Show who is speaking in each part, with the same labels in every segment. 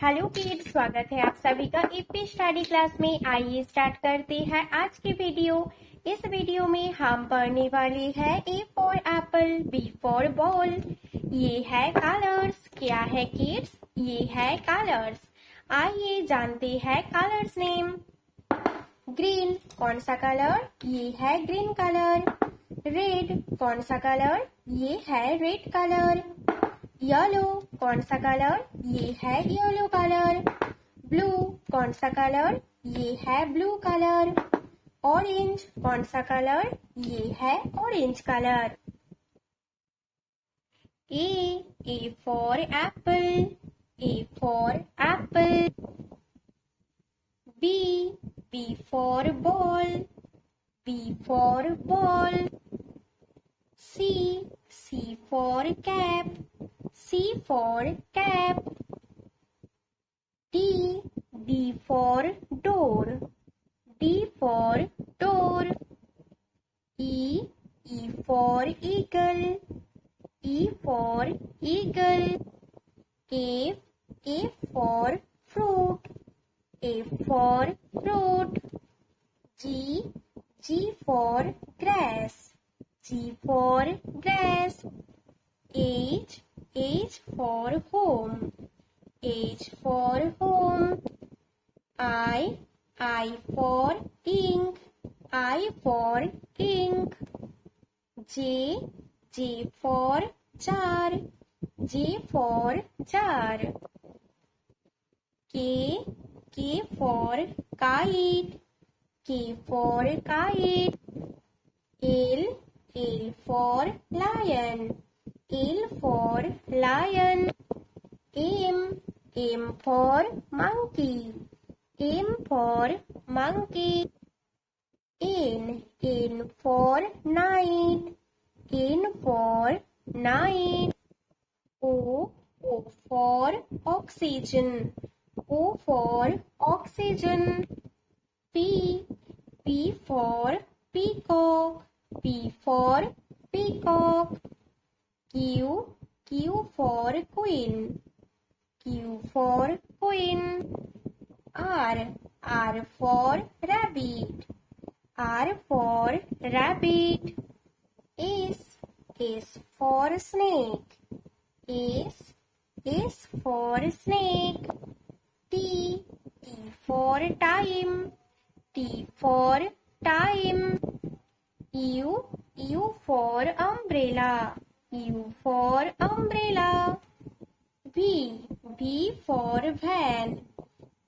Speaker 1: Hello kids, स्वागत है आप सभी का ईपी स्टडी क्लास में। आइए स्टार्ट करते हैं आज की वीडियो। इस वीडियो में हम पढ़ने वाले हैं A for apple, B for ball. ये है कलर्स। क्या है किड्स? ये है कलर्स। आइए जानते हैं कलर्स नेम। ग्रीन कौन सा कलर? ये है ग्रीन कलर। रेड कौन सा कलर? ये है रेड कलर। येलो कौन सा कलर? ये है येलो कलर। ब्लू कौन सा कलर? ये है ब्लू कलर। ऑरेंज कौन सा कलर? ये है orange colour. A for apple, A for apple. B for ball, B for ball. C for cap, C for cap. D for door, D for door. E for eagle, E for eagle. A for fruit, A for fruit. G for grass, G for grass. H for home, H for home. I for ink, I for ink. J for jar, J for jar. K for kite, K for kite. L for lion, L for lion. M for monkey, M for monkey. N for night, N for night. O for oxygen, O for oxygen. P for peacock, P for peacock. Q for queen, Q for queen. R for rabbit, R for rabbit. S for snake, S for snake. T for time, T for time. U for umbrella, U for umbrella. V for van,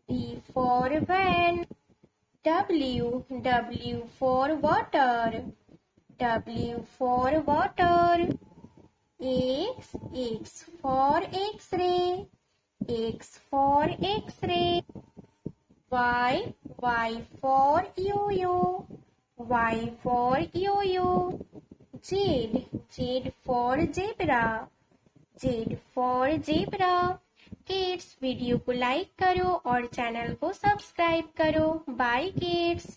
Speaker 1: V for van. W for water, W for water. X for x-ray, X for x-ray. Y for yo-yo, Y for yo-yo. Z for zebra, Z for zebra. Kids, video को like करो और channel को subscribe करो। Bye kids.